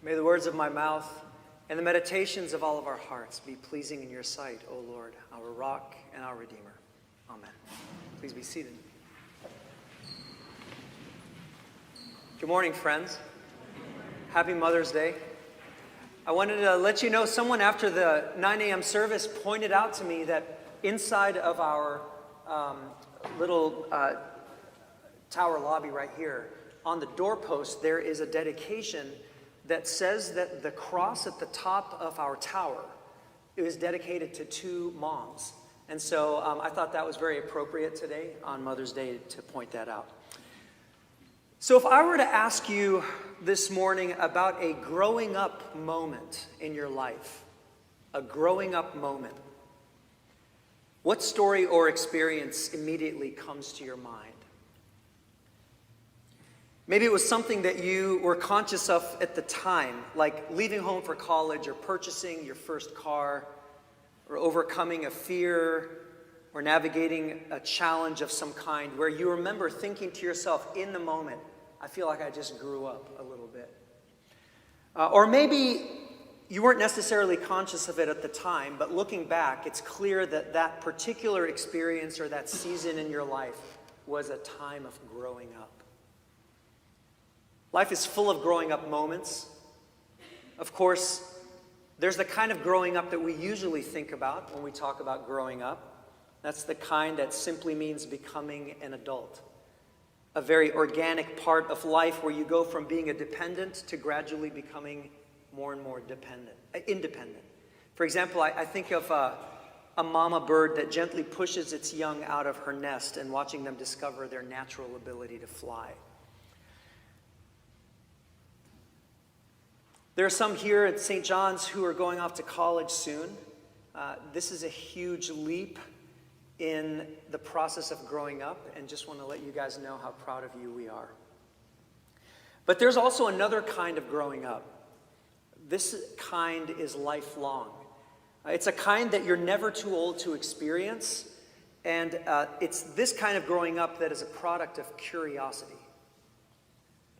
May the words of my mouth and the meditations of all of our hearts be pleasing in your sight, O Lord, our rock and our Redeemer. Amen. Please be seated. Good morning, friends. Happy Mother's Day. I wanted to let you know, someone after the 9 a.m. service pointed out to me that inside of our little tower lobby right here, on the doorpost, there is a dedication that says that the cross at the top of our tower is dedicated to two moms. And so I thought that was very appropriate today on Mother's Day to point that out. So if I were to ask you this morning about a growing up moment in your life, a growing up moment, what story or experience immediately comes to your mind? Maybe it was something that you were conscious of at the time, like leaving home for college or purchasing your first car or overcoming a fear or navigating a challenge of some kind where you remember thinking to yourself in the moment, I feel like I just grew up a little bit. Or maybe you weren't necessarily conscious of it at the time, but looking back, it's clear that that particular experience or that season in your life was a time of growing up. Life is full of growing up moments. Of course, there's the kind of growing up that we usually think about when we talk about growing up. That's the kind that simply means becoming an adult. A very organic part of life where you go from being a dependent to gradually becoming more and more independent. For example, I think of a mama bird that gently pushes its young out of her nest and watching them discover their natural ability to fly. There are some here at St. John's who are going off to college soon. This is a huge leap in the process of growing up, and just want to let you guys know how proud of you we are. But there's also another kind of growing up. This kind is lifelong. It's a kind that you're never too old to experience, and it's this kind of growing up that is a product of curiosity.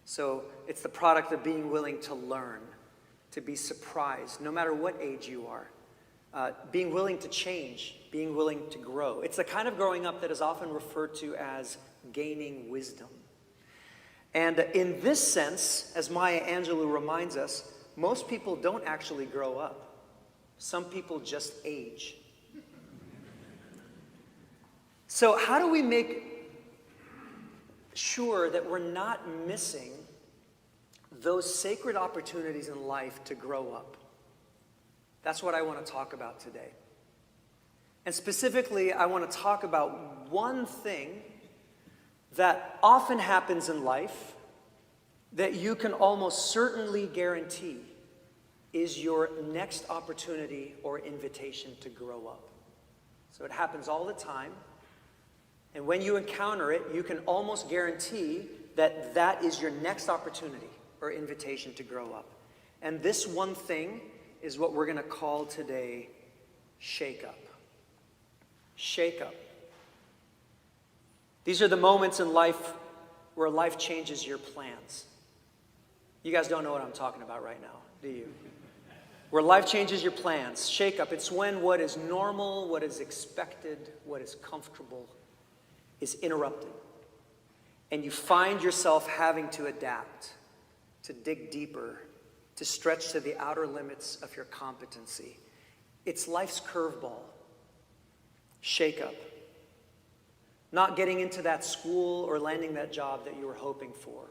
So it's the product of being willing to learn, to be surprised, no matter what age you are. Being willing to change, being willing to grow. It's the kind of growing up that is often referred to as gaining wisdom. And in this sense, as Maya Angelou reminds us, most people don't actually grow up. Some people just age. So how do we make sure that we're not missing those sacred opportunities in life to grow up? That's what I want to talk about today. And specifically, I want to talk about one thing that often happens in life that you can almost certainly guarantee is your next opportunity or invitation to grow up. So it happens all the time. And when you encounter it, you can almost guarantee that that is your next opportunity or invitation to grow up. And this one thing is what we're going to call today shake-up. Shake-up. These are the moments in life where life changes your plans. You guys don't know what I'm talking about right now, do you? Where life changes your plans. Shake-up. It's when what is normal, what is expected, what is comfortable is interrupted. And you find yourself having to adapt, to dig deeper, to stretch to the outer limits of your competency. It's life's curveball. Shake-up. Not getting into that school or landing that job that you were hoping for.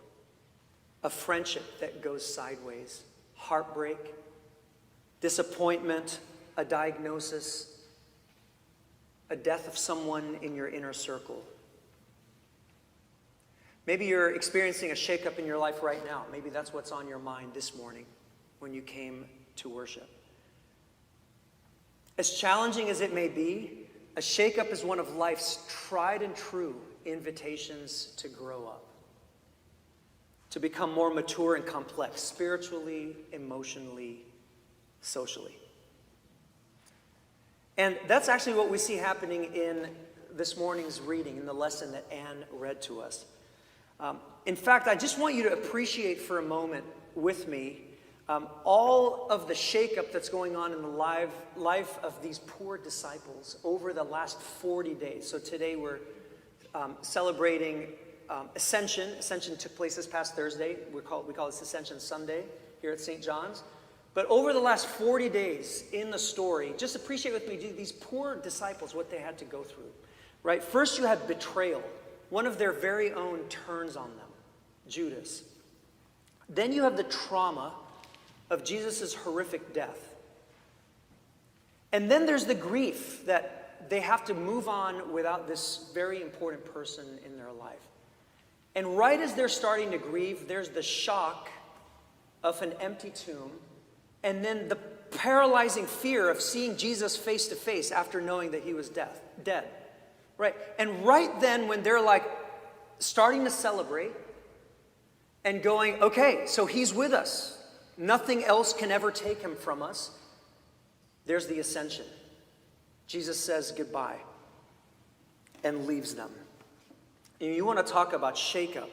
A friendship that goes sideways. Heartbreak. Disappointment. A diagnosis. A death of someone in your inner circle. Maybe you're experiencing a shake-up in your life right now. Maybe that's what's on your mind this morning when you came to worship. As challenging as it may be, a shake-up is one of life's tried and true invitations to grow up, to become more mature and complex, spiritually, emotionally, socially. And that's actually what we see happening in this morning's reading, in the lesson that Anne read to us. In fact, I just want you to appreciate for a moment with me All of the shakeup that's going on in the life of these poor disciples over the last 40 days. So today we're celebrating Ascension. Ascension took place this past Thursday. We call this Ascension Sunday here at St. John's. But over the last 40 days in the story, just appreciate with me these poor disciples, what they had to go through. Right? First you have betrayal. One of their very own turns on them, Judas. Then you have the trauma of Jesus' horrific death. And then there's the grief that they have to move on without this very important person in their life. And right as they're starting to grieve, there's the shock of an empty tomb, and then the paralyzing fear of seeing Jesus face to face after knowing that he was dead. Right? And right then when they're like starting to celebrate and going, okay, so he's with us. Nothing else can ever take him from us. There's the ascension. Jesus says goodbye and leaves them. And you want to talk about shakeup.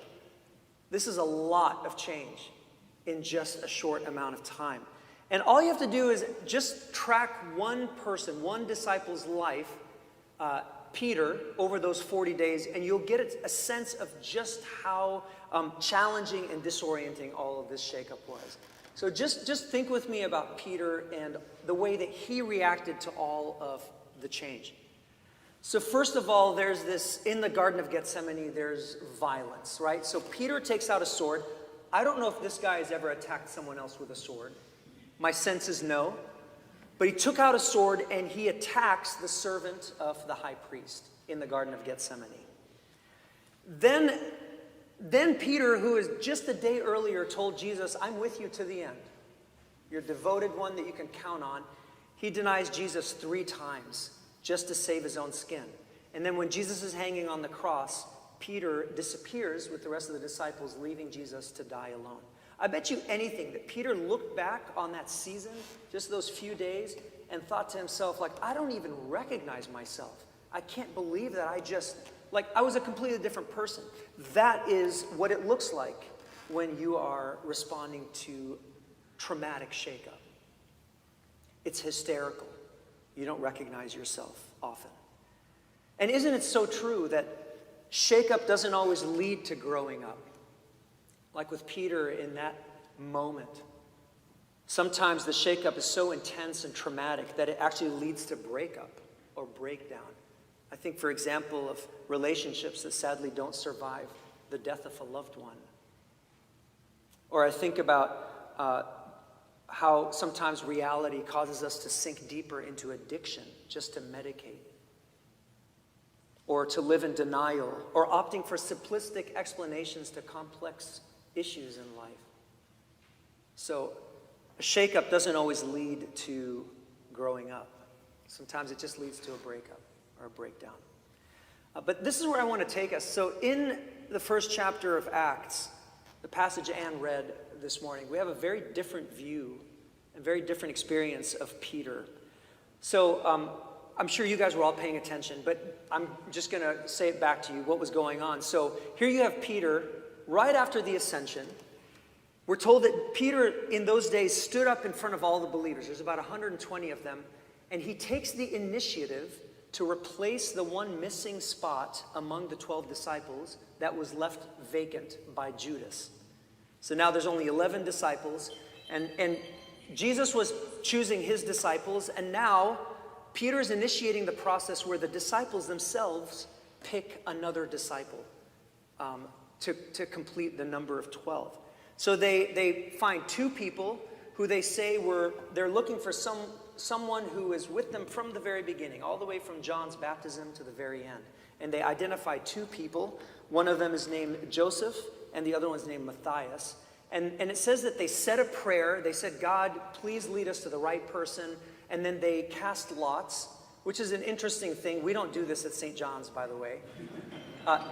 This is a lot of change in just a short amount of time. And all you have to do is just track one person, one disciple's life, Peter, over those 40 days, and you'll get a sense of just how challenging and disorienting all of this shakeup was. So just think with me about Peter and the way that he reacted to all of the change. So first of all, there's this, in the Garden of Gethsemane, there's violence, right? So Peter takes out a sword. I don't know if this guy has ever attacked someone else with a sword. My sense is no. But he took out a sword and he attacks the servant of the high priest in the Garden of Gethsemane. Then Peter, who is just a day earlier told Jesus, I'm with you to the end. You're a devoted one that you can count on. He denies Jesus 3 times just to save his own skin. And then when Jesus is hanging on the cross, Peter disappears with the rest of the disciples, leaving Jesus to die alone. I bet you anything that Peter looked back on that season, just those few days, and thought to himself, like, I don't even recognize myself. I can't believe that I was a completely different person. That is what it looks like when you are responding to traumatic shakeup. It's hysterical. You don't recognize yourself often. And isn't it so true that shakeup doesn't always lead to growing up? Like with Peter in that moment. Sometimes the shakeup is so intense and traumatic that it actually leads to breakup or breakdown. I think, for example, of relationships that sadly don't survive the death of a loved one. Or I think about how sometimes reality causes us to sink deeper into addiction just to medicate. Or to live in denial. Or opting for simplistic explanations to complex issues in life. So a shakeup doesn't always lead to growing up. Sometimes it just leads to a breakup or a breakdown. But this is where I want to take us. So in the first chapter of Acts, the passage Anne read this morning, we have a very different view and very different experience of Peter. So I'm sure you guys were all paying attention, but I'm just going to say it back to you what was going on. So here you have Peter. Right after the ascension, we're told that Peter in those days stood up in front of all the believers. There's about 120 of them. And he takes the initiative to replace the one missing spot among the 12 disciples that was left vacant by Judas. So now there's only 11 disciples. And Jesus was choosing his disciples. And now Peter is initiating the process where the disciples themselves pick another disciple. To complete the number of 12. So they find 2 people who they say they're looking for someone who is with them from the very beginning, all the way from John's baptism to the very end. And they identify 2 people. One of them is named Joseph, and the other one's named Matthias. And it says that they said a prayer. They said, God, please lead us to the right person. And then they cast lots, which is an interesting thing. We don't do this at St. John's, by the way.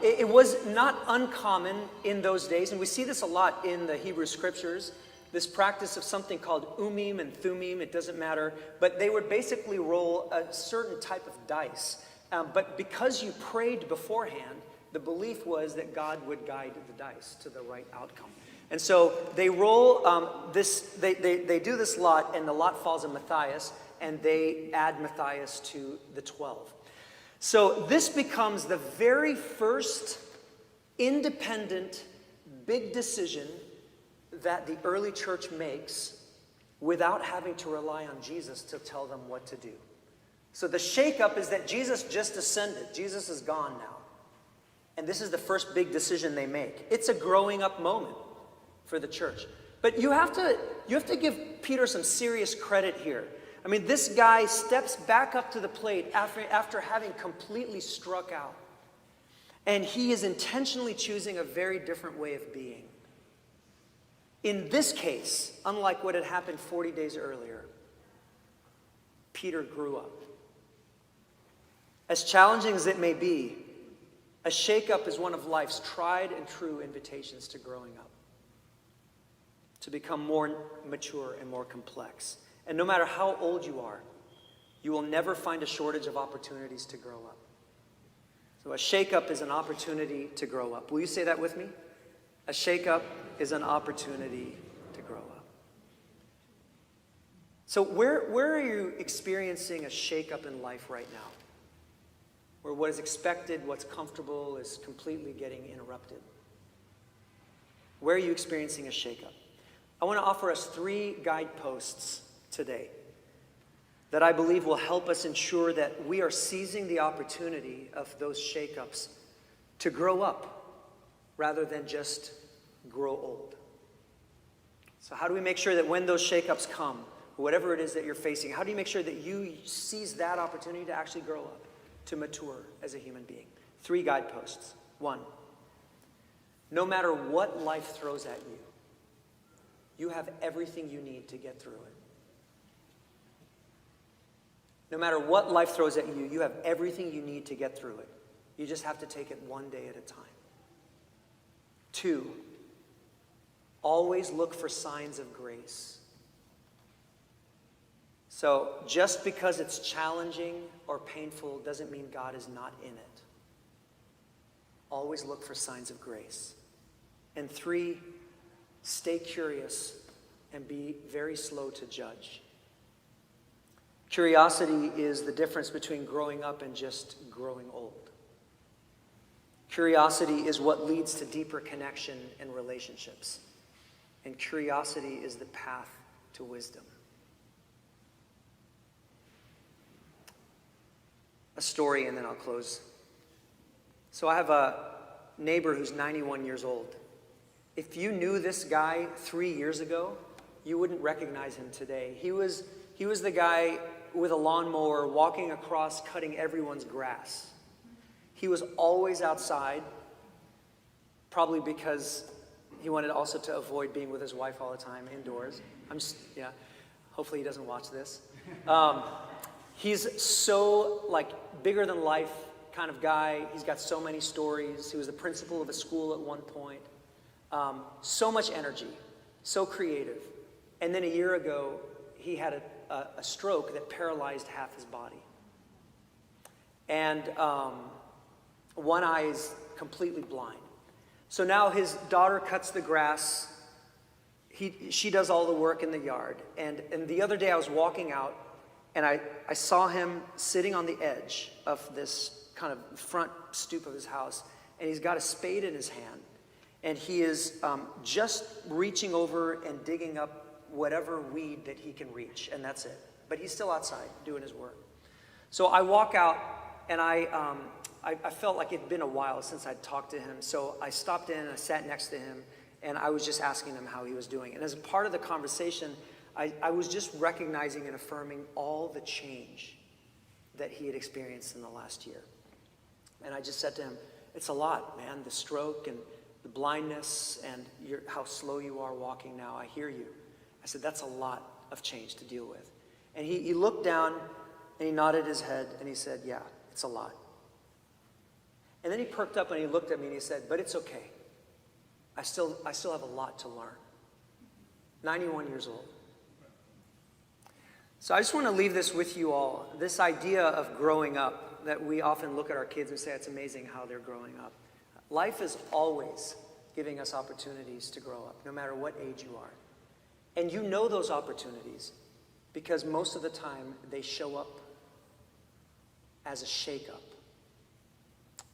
It was not uncommon in those days, and we see this a lot in the Hebrew scriptures, this practice of something called umim and thumim, it doesn't matter, but they would basically roll a certain type of dice. But because you prayed beforehand, the belief was that God would guide the dice to the right outcome. And so they roll they do this lot, and the lot falls on Matthias, and they add Matthias to the 12. So this becomes the very first independent big decision that the early church makes without having to rely on Jesus to tell them what to do. So the shakeup is that Jesus just ascended. Jesus is gone now. And this is the first big decision they make. It's a growing up moment for the church. But you have to give Peter some serious credit here. I mean, this guy steps back up to the plate after having completely struck out. And he is intentionally choosing a very different way of being. In this case, unlike what had happened 40 days earlier, Peter grew up. As challenging as it may be, a shakeup is one of life's tried and true invitations to growing up, to become more mature and more complex. And no matter how old you are, you will never find a shortage of opportunities to grow up. So a shakeup is an opportunity to grow up. Will you say that with me? A shakeup is an opportunity to grow up. So where are you experiencing a shakeup in life right now? Where what is expected, what's comfortable is completely getting interrupted? Where are you experiencing a shakeup? I want to offer us 3 guideposts today that I believe will help us ensure that we are seizing the opportunity of those shakeups to grow up rather than just grow old. So how do we make sure that when those shakeups come, whatever it is that you're facing, how do you make sure that you seize that opportunity to actually grow up, to mature as a human being? 3 guideposts. 1, no matter what life throws at you, you have everything you need to get through it. No matter what life throws at you, you have everything you need to get through it. You just have to take it one day at a time. 2, always look for signs of grace. So just because it's challenging or painful doesn't mean God is not in it. Always look for signs of grace. And 3, stay curious and be very slow to judge. Curiosity is the difference between growing up and just growing old. Curiosity is what leads to deeper connection and relationships. And curiosity is the path to wisdom. A story, and then I'll close. So I have a neighbor who's 91 years old. If you knew this guy 3 years ago, you wouldn't recognize him today. He was the guy with a lawnmower walking across, cutting everyone's grass. He was always outside, probably because he wanted also to avoid being with his wife all the time indoors. Hopefully he doesn't watch this. He's so bigger than life kind of guy. He's got so many stories. He was the principal of a school at one point. So much energy, so creative. And then a year ago, he had a stroke that paralyzed half his body. And one eye is completely blind. So now his daughter cuts the grass. She does all the work in the yard. And the other day I was walking out, and I saw him sitting on the edge of this kind of front stoop of his house, and he's got a spade in his hand. And he is just reaching over and digging up whatever weed that he can reach, and that's it. But he's still outside doing his work. So I walk out, and I felt like it'd been a while since I'd talked to him. So I stopped in, and I sat next to him, and I was just asking him how he was doing. And as a part of the conversation, I was just recognizing and affirming all the change that he had experienced in the last year. And I just said to him, it's a lot, man, the stroke and the blindness and how slow you are walking now. I hear you. I said, that's a lot of change to deal with. And he looked down, and he nodded his head, and he said, yeah, it's a lot. And then he perked up, and he looked at me, and he said, but it's okay. I still have a lot to learn. 91 years old. So I just want to leave this with you all, this idea of growing up, that we often look at our kids and say, it's amazing how they're growing up. Life is always giving us opportunities to grow up, no matter what age you are. And you know those opportunities because most of the time they show up as a shakeup.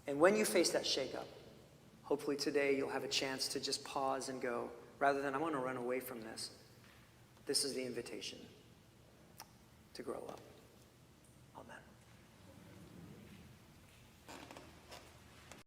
And when you face that shakeup, hopefully today you'll have a chance to just pause and go, rather than I want to run away from this, this is the invitation to grow up.